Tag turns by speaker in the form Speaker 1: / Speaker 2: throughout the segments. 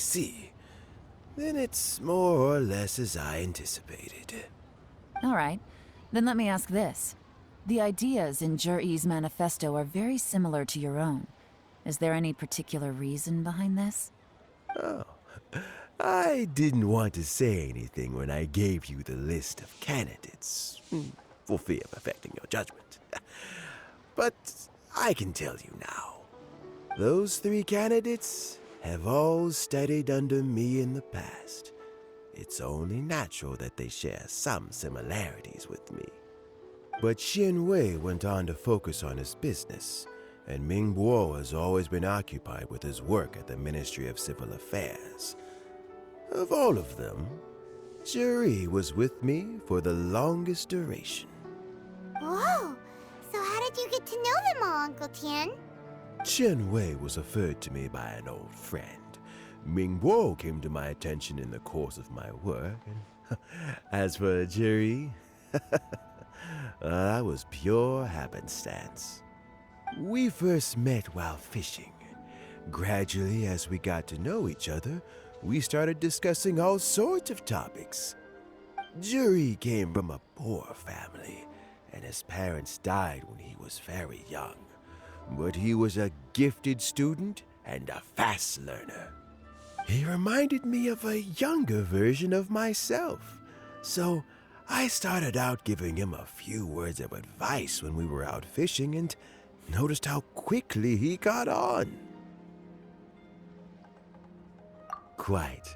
Speaker 1: see. Then it's more or less as I anticipated.
Speaker 2: All right. Then let me ask this. The ideas in Jur-E's manifesto are very similar to your own. Is there any particular reason behind this?
Speaker 1: Oh, I didn't want to say anything when I gave you the list of candidates, for fear of affecting your judgment. But I can tell you now. Those 3 candidates have all studied under me in the past. It's only natural that they share some similarities with me. But Xin Wei went on to focus on his business, and Ming Guo has always been occupied with his work at the Ministry of Civil Affairs. Of all of them, Juri was with me for the longest duration.
Speaker 3: Whoa! So how did you get to know them all, Uncle Tian?
Speaker 1: Chen Wei was referred to me by an old friend. Ming Guo came to my attention in the course of my work, and as for Juri, that was pure happenstance. We first met while fishing. Gradually, as we got to know each other, we started discussing all sorts of topics. Juri came from a poor family, and his parents died when he was very young. But he was a gifted student and a fast learner. He reminded me of a younger version of myself, so I started out giving him a few words of advice when we were out fishing and noticed how quickly he got on. Quite.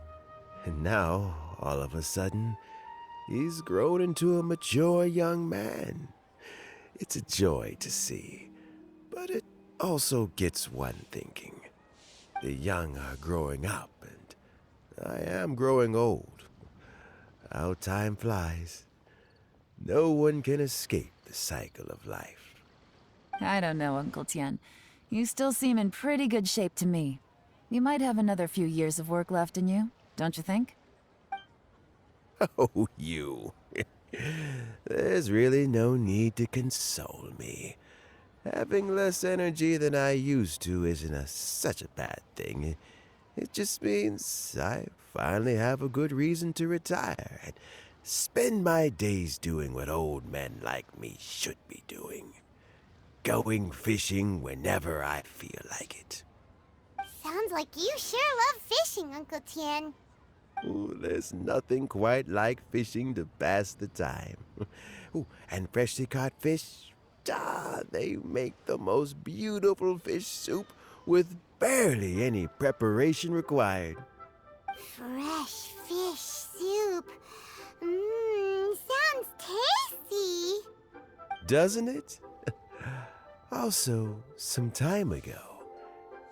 Speaker 1: And now, all of a sudden, he's grown into a mature young man. It's a joy to see, but it also gets one thinking. The young are growing up, and I am growing old. How time flies. No one can escape the cycle of life.
Speaker 2: I don't know, Uncle Tian. You still seem in pretty good shape to me. You might have another few years of work left in you, don't you think?
Speaker 1: Oh, you. There's really no need to console me. Having less energy than I used to isn't such a bad thing. It just means I finally have a good reason to retire and spend my days doing what old men like me should be doing. Going fishing whenever I feel like it.
Speaker 3: Sounds like you sure love fishing, Uncle Tian.
Speaker 1: Ooh, there's nothing quite like fishing to pass the time. Ooh, and freshly caught fish, they make the most beautiful fish soup with barely any preparation required.
Speaker 3: Fresh fish soup. Sounds tasty.
Speaker 1: Doesn't it? Also, some time ago,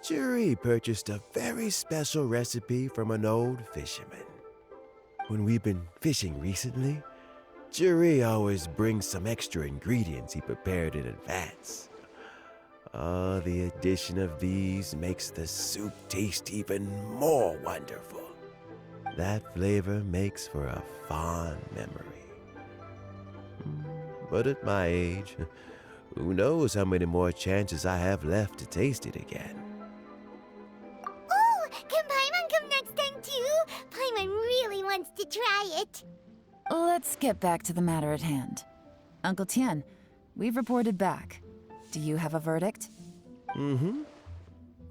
Speaker 1: Juri purchased a very special recipe from an old fisherman. When we've been fishing recently, Juri always brings some extra ingredients he prepared in advance. Oh, the addition of these makes the soup taste even more wonderful. That flavor makes for a fond memory. But at my age, who knows how many more chances I have left to taste it again.
Speaker 3: Oh, can Paimon come next time too? Paimon really wants to try it.
Speaker 2: Let's get back to the matter at hand. Uncle Tian, we've reported back. Do you have a verdict?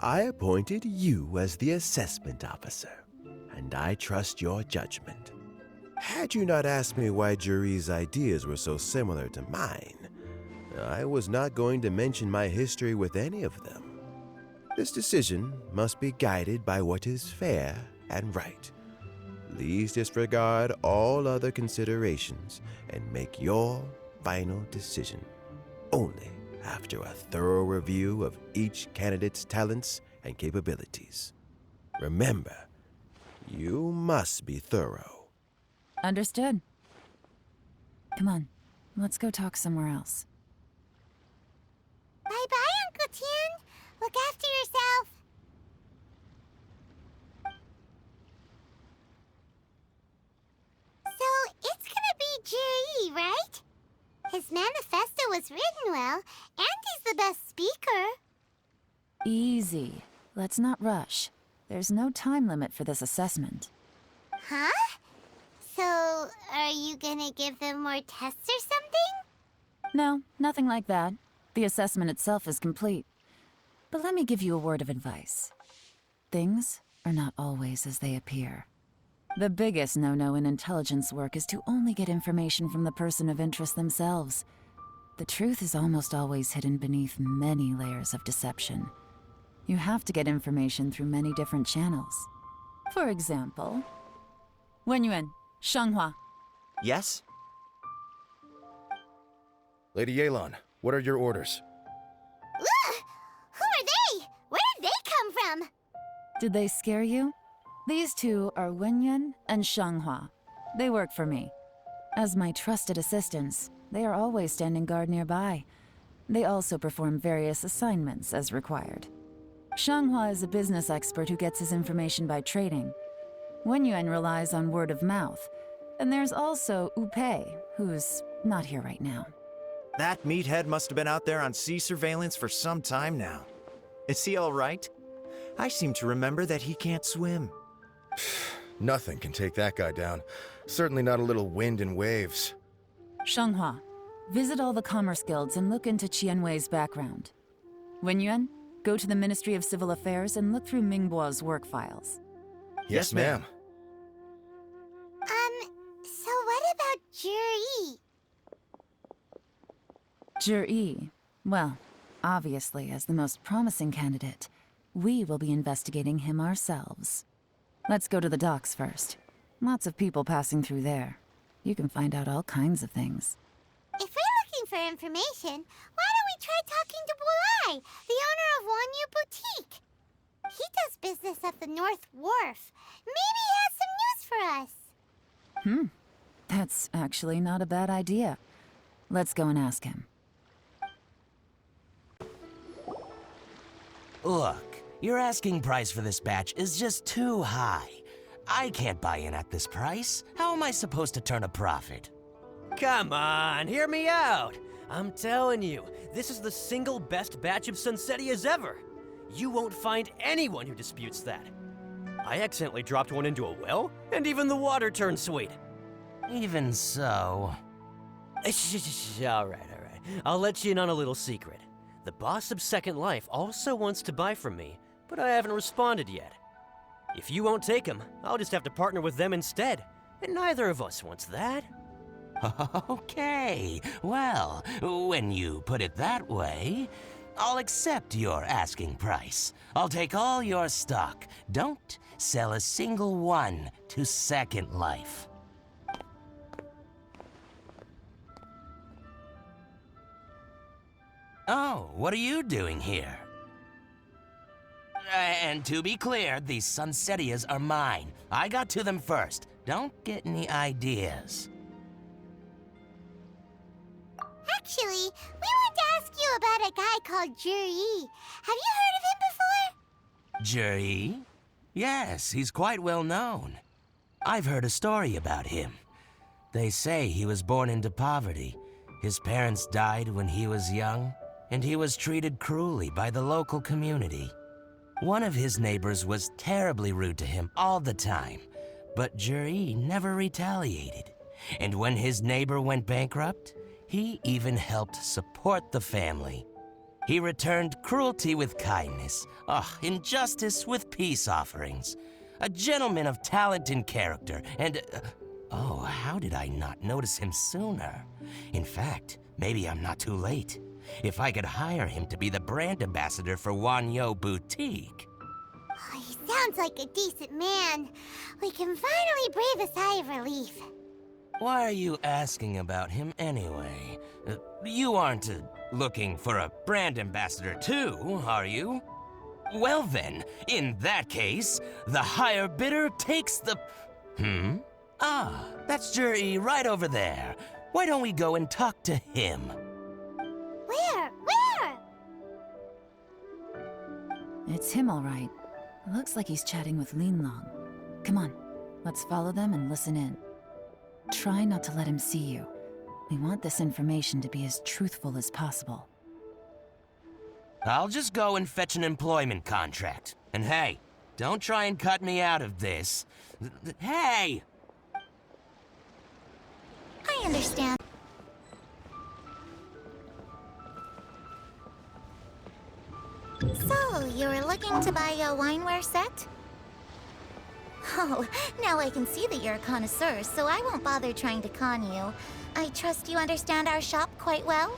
Speaker 1: I appointed you as the assessment officer, and I trust your judgment. Had you not asked me why Juri's ideas were so similar to mine, I was not going to mention my history with any of them. This decision must be guided by what is fair and right. Please disregard all other considerations and make your final decision only after a thorough review of each candidate's talents and capabilities. Remember, you must be thorough.
Speaker 2: Understood. Come on, let's go talk somewhere else.
Speaker 3: Bye-bye, Uncle Tian. Look after yourself. So, it's gonna be Jiri, right? His manifesto was written well, and he's the best speaker.
Speaker 2: Easy. Let's not rush. There's no time limit for this assessment.
Speaker 3: Huh? So, are you gonna give them more tests or something?
Speaker 2: No, nothing like that. The assessment itself is complete. But let me give you a word of advice. Things are not always as they appear. The biggest no-no in intelligence work is to only get information from the person of interest themselves. The truth is almost always hidden beneath many layers of deception. You have to get information through many different channels. For example, Wenyuan, Shanghua.
Speaker 4: Yes?
Speaker 5: Lady Yelan, what are your orders?
Speaker 3: Ugh! Who are they? Where did they come from?
Speaker 2: Did they scare you? These two are Wenyuan and Shanghua. They work for me. As my trusted assistants, they are always standing guard nearby. They also perform various assignments as required. Shanghua is a business expert who gets his information by trading. Wenyuan relies on word of mouth. And there's also Upei, who's not here right now.
Speaker 4: That meathead must have been out there on sea surveillance for some time now. Is he all right? I seem to remember that he can't swim.
Speaker 5: Nothing can take that guy down. Certainly not a little wind and waves.
Speaker 2: Shanghua, visit all the commerce guilds and look into Qianwei's background. Wenyuan, go to the Ministry of Civil Affairs and look through Mingbo's work files.
Speaker 5: Yes, ma'am.
Speaker 3: So what about Juri?
Speaker 2: Juri, well, obviously as the most promising candidate, we will be investigating him ourselves. Let's go to the docks first. Lots of people passing through there. You can find out all kinds of things.
Speaker 3: If we're looking for information, why don't we try talking to Bulai, the owner of Wanyu Boutique? He does business at the North Wharf. Maybe he has some news for us.
Speaker 2: That's actually not a bad idea. Let's go and ask him.
Speaker 6: Look, your asking price for this batch is just too high. I can't buy in at this price. How am I supposed to turn a profit?
Speaker 7: Come on, hear me out. I'm telling you, this is the single best batch of Sunsettias ever. You won't find anyone who disputes that. I accidentally dropped one into a well, and even the water turned sweet.
Speaker 6: Even so...
Speaker 7: All right. I'll let you in on a little secret. The boss of Second Life also wants to buy from me, but I haven't responded yet. If you won't take him, I'll just have to partner with them instead, and neither of us wants that.
Speaker 6: Okay, well, when you put it that way, I'll accept your asking price. I'll take all your stock. Don't sell a single one to Second Life. Oh, what are you doing here? And to be clear, these Sunsettias are mine. I got to them first. Don't get any ideas.
Speaker 3: Actually, we want to ask you about a guy called Juri. Have you heard of him before?
Speaker 6: Juri? Yes, he's quite well known. I've heard a story about him. They say he was born into poverty. His parents died when he was young, and he was treated cruelly by the local community. One of his neighbors was terribly rude to him all the time, but Juri never retaliated. And when his neighbor went bankrupt, he even helped support the family. He returned cruelty with kindness, injustice with peace offerings. A gentleman of talent and character, and... oh, how did I not notice him sooner? In fact, maybe I'm not too late. If I could hire him to be the brand ambassador for Wanyo Boutique.
Speaker 3: Oh, he sounds like a decent man. We can finally breathe a sigh of relief.
Speaker 6: Why are you asking about him anyway? You aren't looking for a brand ambassador too, are you? Well then, in that case, the higher bidder takes the... Ah, that's Juri right over there. Why don't we go and talk to him?
Speaker 3: Where?
Speaker 2: It's him, all right. Looks like he's chatting with Linlong. Come on, let's follow them and listen in. Try not to let him see you. We want this information to be as truthful as possible.
Speaker 6: I'll just go and fetch an employment contract. And hey, Don't try and cut me out of this. Hey!
Speaker 3: I understand. So, you were looking to buy a wineware set? Oh, now I can see that you're a connoisseur, so I won't bother trying to con you. I trust you understand our shop quite well?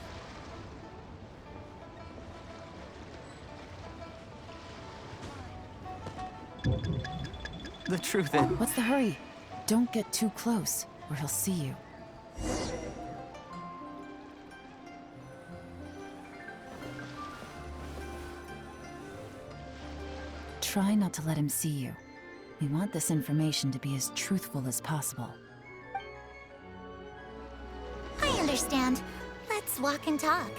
Speaker 8: The truth is...
Speaker 2: What's the hurry? Don't get too close, or he'll see you. Try not to let him see you. We want this information to be as truthful as possible.
Speaker 3: I understand. Let's walk and talk.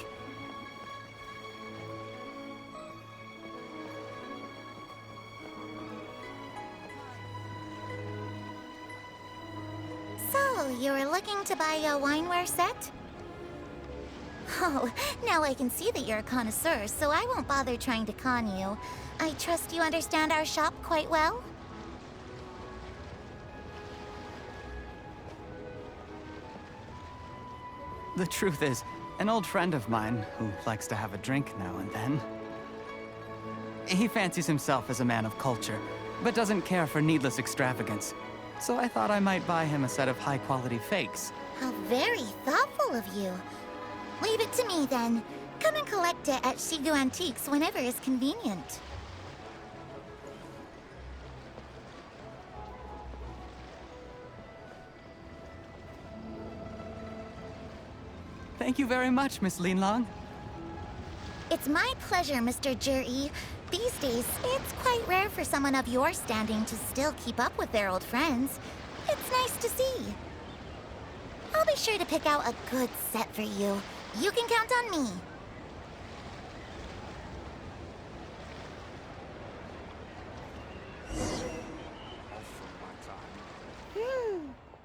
Speaker 3: So, you were looking to buy a wineware set? Oh, now I can see that you're a connoisseur, so I won't bother trying to con you. I trust you understand our shop quite well?
Speaker 8: The truth is, an old friend of mine, who likes to have a drink now and then, he fancies himself as a man of culture, but doesn't care for needless extravagance. So I thought I might buy him a set of high-quality fakes.
Speaker 3: How very thoughtful of you. Leave it to me, then. Come and collect it at Shigu Antiques whenever is convenient.
Speaker 8: Thank you very much, Miss Linlong.
Speaker 3: It's my pleasure, Mr. Juri. These days, it's quite rare for someone of your standing to still keep up with their old friends. It's nice to see. I'll be sure to pick out a good set for you. You can count on me.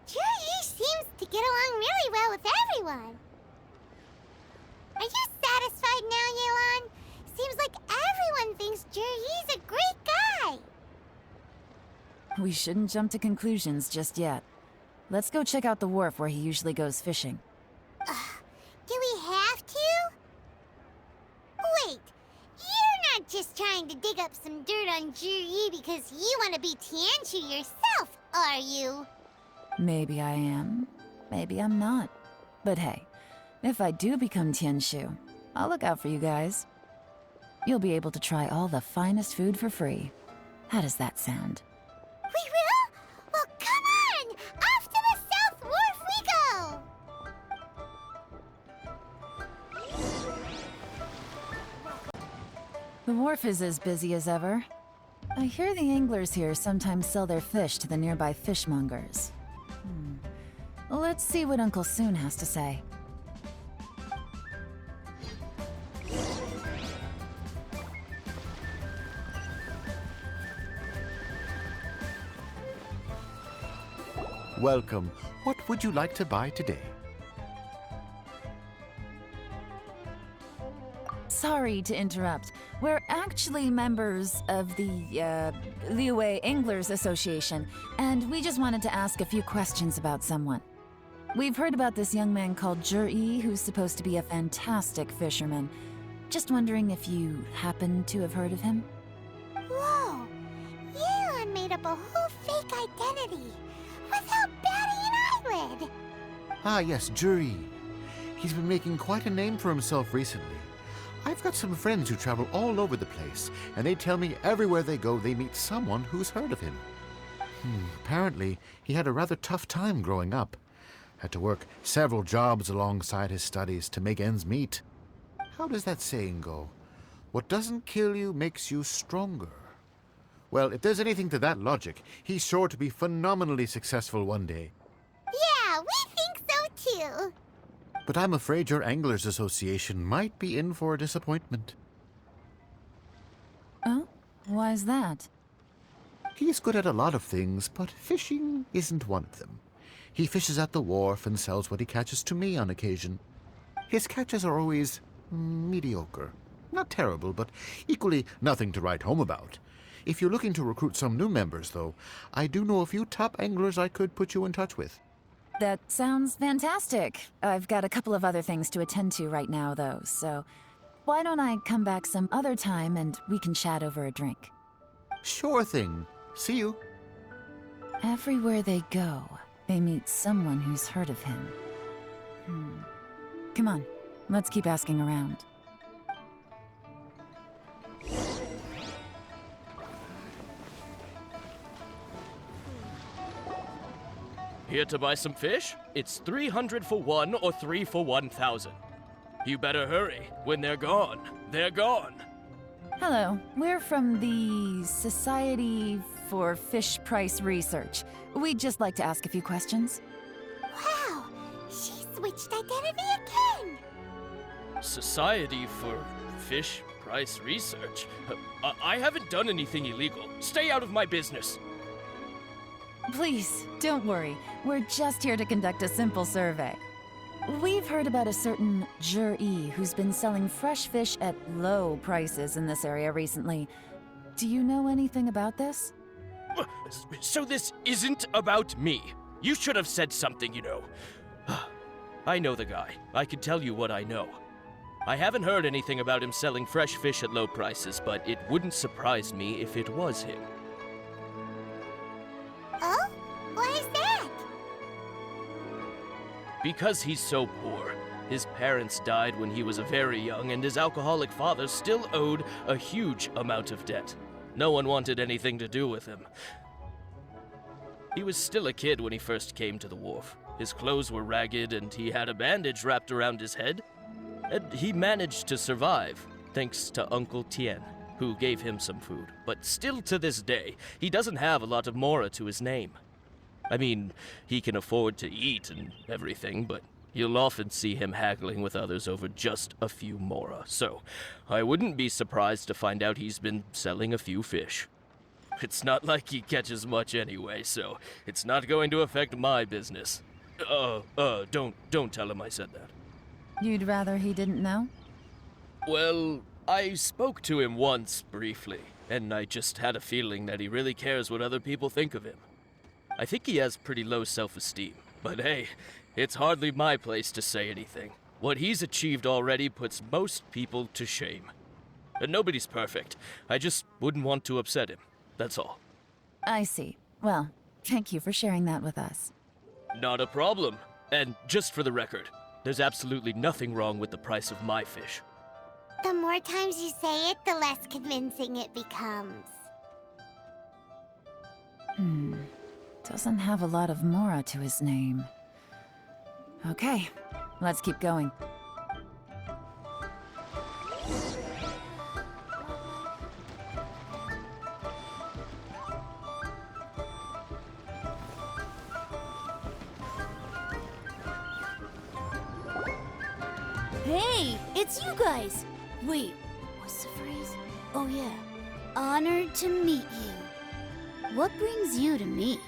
Speaker 3: Juri seems to get along really well with everyone. Are you satisfied now, Yelan? Seems like everyone thinks Juri's a great guy.
Speaker 2: We shouldn't jump to conclusions just yet. Let's go check out the wharf where he usually goes fishing.
Speaker 3: Do we have to? Wait, you're not just trying to dig up some dirt on Juri because you want to be Tianshu yourself, are you?
Speaker 2: Maybe I am, maybe I'm not. But hey, if I do become Tianshu, I'll look out for you guys. You'll be able to try all the finest food for free. How does that sound?
Speaker 3: We will? Well, come on! Off to the South Wharf we go!
Speaker 2: The wharf is as busy as ever. I hear the anglers here sometimes sell their fish to the nearby fishmongers. Let's see what Uncle Soon has to say.
Speaker 9: Welcome. What would you like to buy today?
Speaker 2: Sorry to interrupt. We're actually members of the, Liyue Anglers Association, and we just wanted to ask a few questions about someone. We've heard about this young man called Juri, who's supposed to be a fantastic fisherman. Just wondering if you happen to have heard of him?
Speaker 3: Whoa! Yelan made up a whole fake identity without batting an eyelid!
Speaker 9: Ah, yes, Juri. He's been making quite a name for himself recently. I've got some friends who travel all over the place, and they tell me everywhere they go they meet someone who's heard of him. Apparently, he had a rather tough time growing up. Had to work several jobs alongside his studies to make ends meet. How does that saying go? What doesn't kill you makes you stronger. Well, if there's anything to that logic, he's sure to be phenomenally successful one day.
Speaker 3: Yeah, we think so too!
Speaker 9: But I'm afraid your Anglers Association might be in for a disappointment.
Speaker 2: Oh? Why's that?
Speaker 9: He's good at a lot of things, but fishing isn't one of them. He fishes at the wharf and sells what he catches to me on occasion. His catches are always mediocre. Not terrible, but equally nothing to write home about. If you're looking to recruit some new members, though, I do know a few top anglers I could put you in touch with.
Speaker 2: That sounds fantastic. I've got a couple of other things to attend to right now, though, so why don't I come back some other time and we can chat over a drink?
Speaker 9: Sure thing. See you.
Speaker 2: Everywhere they go, they meet someone who's heard of him. Come on, let's keep asking around.
Speaker 10: Here to buy some fish? It's 300 for one or 3 for 1,000. You better hurry. When they're gone, they're gone.
Speaker 2: Hello, we're from the Society for Fish Price Research. We'd just like to ask a few questions.
Speaker 3: Wow, she switched identity again.
Speaker 10: Society for Fish Price Research? I haven't done anything illegal. Stay out of my business.
Speaker 2: Please, don't worry. We're just here to conduct a simple survey. We've heard about a certain Jur-E who's been selling fresh fish at low prices in this area recently. Do you know anything about this?
Speaker 10: So this isn't about me. You should have said something, you know. I know the guy. I can tell you what I know. I haven't heard anything about him selling fresh fish at low prices, but it wouldn't surprise me if it was him.
Speaker 3: Oh? Why is that?
Speaker 10: Because he's so poor. His parents died when he was very young, and his alcoholic father still owed a huge amount of debt. No one wanted anything to do with him. He was still a kid when he first came to the wharf. His clothes were ragged, and he had a bandage wrapped around his head. And he managed to survive, thanks to Uncle Tien, who gave him some food. But still to this day, he doesn't have a lot of mora to his name. I mean, he can afford to eat and everything, but you'll often see him haggling with others over just a few mora. So, I wouldn't be surprised to find out he's been selling a few fish. It's not like he catches much anyway, so it's not going to affect my business. Don't tell him I said that.
Speaker 2: You'd rather he didn't know?
Speaker 10: Well, I spoke to him once, briefly, and I just had a feeling that he really cares what other people think of him. I think he has pretty low self-esteem, but hey, it's hardly my place to say anything. What he's achieved already puts most people to shame. And nobody's perfect. I just wouldn't want to upset him, that's all.
Speaker 2: I see. Well, thank you for sharing that with us.
Speaker 10: Not a problem. And just for the record, there's absolutely nothing wrong with the price of my fish.
Speaker 3: The more times you say it, the less convincing it becomes.
Speaker 2: Doesn't have a lot of mora to his name. Okay, let's keep going.
Speaker 11: Hey, it's you guys! Wait, what's the phrase? Oh yeah, honored to meet you. What brings you to me?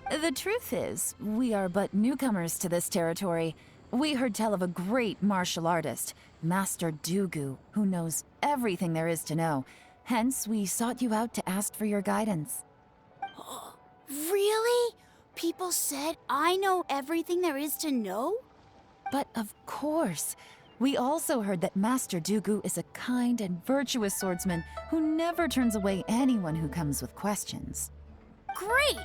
Speaker 2: The truth is, we are but newcomers to this territory. We heard tell of a great martial artist, Master Dugu, who knows everything there is to know. Hence, we sought you out to ask for your guidance.
Speaker 11: Really? People said I know everything there is to know?
Speaker 2: But of course, we also heard that Master Dugu is a kind and virtuous swordsman who never turns away anyone who comes with questions.
Speaker 11: Great!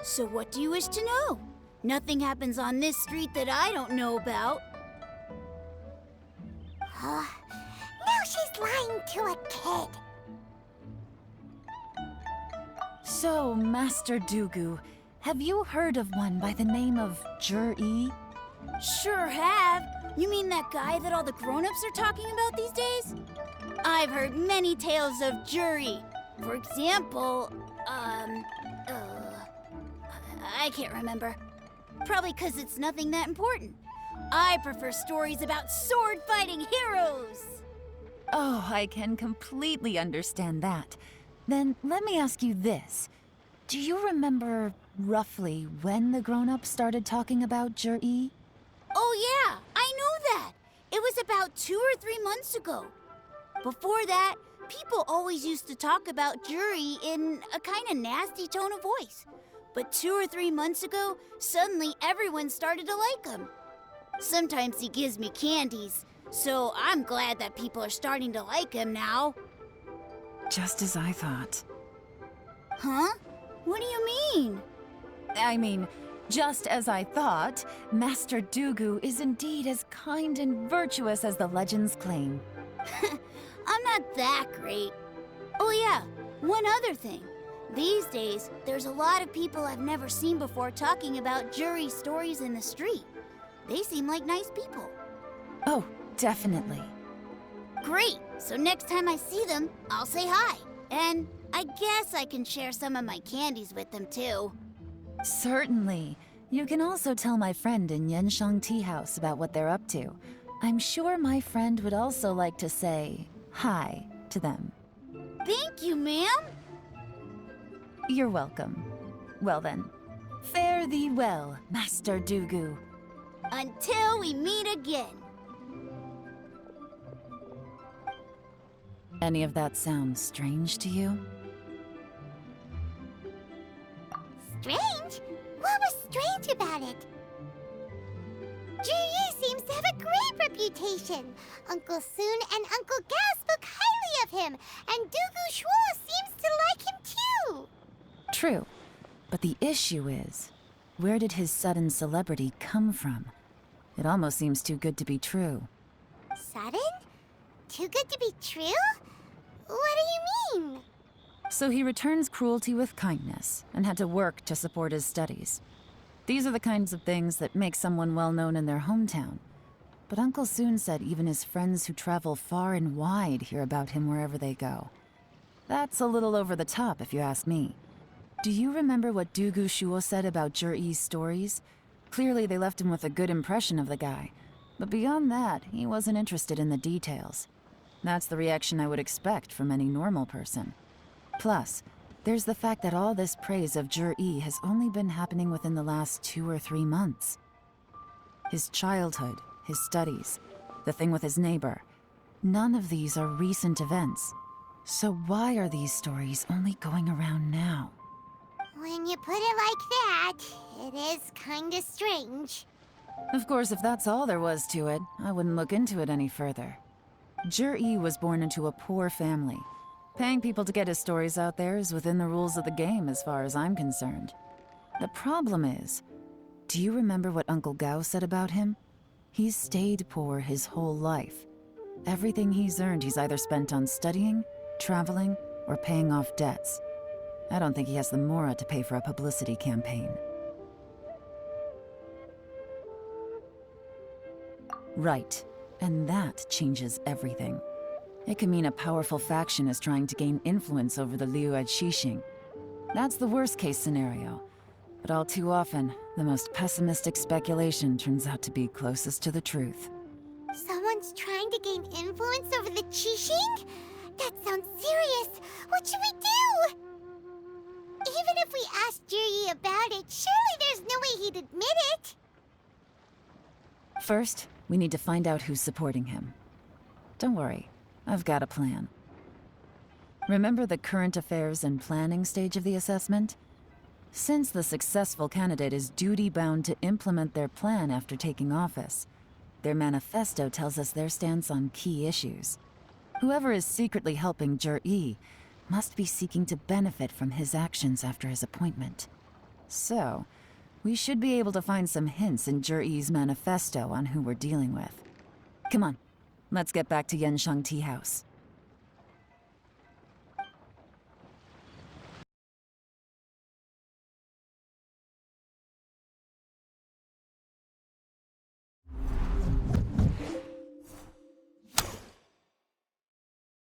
Speaker 11: So what do you wish to know? Nothing happens on this street that I don't know about.
Speaker 3: Now she's lying to a kid.
Speaker 2: So, Master Dugu, have you heard of one by the name of Jur-E?
Speaker 11: Sure have. You mean that guy that all the grown-ups are talking about these days? I've heard many tales of Juri. For example, I can't remember. Probably because it's nothing that important. I prefer stories about sword-fighting heroes.
Speaker 2: Oh, I can completely understand that. Then let me ask you this. Do you remember roughly when the grown-ups started talking about Jur-E?
Speaker 11: Oh yeah, I know that. It was about 2 or 3 months ago. Before that, People always used to talk about Jury in a kind of nasty tone of voice. But 2 or 3 months ago, suddenly everyone started to like him. Sometimes he gives me candies, so I'm glad that people are starting to like him now.
Speaker 2: Just as I thought.
Speaker 11: Huh? What do you mean?
Speaker 2: I mean, just as I thought, Master Dugu is indeed as kind and virtuous as the legends claim.
Speaker 11: I'm not that great. Oh yeah, one other thing. These days, there's a lot of people I've never seen before talking about Jury stories in the street. They seem like nice people.
Speaker 2: Oh, definitely.
Speaker 11: Great! So next time I see them, I'll say hi. And I guess I can share some of my candies with them too.
Speaker 2: Certainly. You can also tell my friend in Yenshang Tea House about what they're up to. I'm sure my friend would also like to say hi to them.
Speaker 11: Thank you, ma'am!
Speaker 2: You're welcome. Well then, fare thee well, Master Dugu.
Speaker 11: Until we meet again.
Speaker 2: Any of that sound strange to you?
Speaker 3: Strange? What was strange about it? Juyi seems to have a great reputation. Uncle Soon and Uncle Gao spoke highly of him, and Dugu Shuo seems to like him too.
Speaker 2: True. But the issue is, where did his sudden celebrity come from? It almost seems too good to be true.
Speaker 3: Sudden? Too good to be true? What do you mean?
Speaker 2: So he returns cruelty with kindness, and had to work to support his studies. These are the kinds of things that make someone well known in their hometown. But Uncle Soon said even his friends who travel far and wide hear about him wherever they go. That's a little over the top, if you ask me. Do you remember what Dugu Shuo said about Jur-E's stories? Clearly they left him with a good impression of the guy. But beyond that, he wasn't interested in the details. That's the reaction I would expect from any normal person. Plus, there's the fact that all this praise of Jur-E has only been happening within the last 2 or 3 months. His childhood, his studies, the thing with his neighbor. None of these are recent events. So why are these stories only going around now?
Speaker 3: When you put it like that, it is kinda strange.
Speaker 2: Of course, if that's all there was to it, I wouldn't look into it any further. Jur-E was born into a poor family. Paying people to get his stories out there is within the rules of the game as far as I'm concerned. The problem is, do you remember what Uncle Gao said about him? He's stayed poor his whole life. Everything he's earned he's either spent on studying, traveling, or paying off debts. I don't think he has the mora to pay for a publicity campaign. Right, and that changes everything. It can mean a powerful faction is trying to gain influence over the Liu at Xixing. That's the worst-case scenario. But all too often, the most pessimistic speculation turns out to be closest to the truth.
Speaker 3: Someone's trying to gain influence over the Qixing? That sounds serious. What should we do? Even if we asked Juyi about it, surely there's no way he'd admit it.
Speaker 2: First, we need to find out who's supporting him. Don't worry, I've got a plan. Remember the current affairs and planning stage of the assessment? Since the successful candidate is duty-bound to implement their plan after taking office, their manifesto tells us their stance on key issues. Whoever is secretly helping Jur-E must be seeking to benefit from his actions after his appointment. So, we should be able to find some hints in Jur-E's manifesto on who we're dealing with. Come on, let's get back to Yenshang Tea House.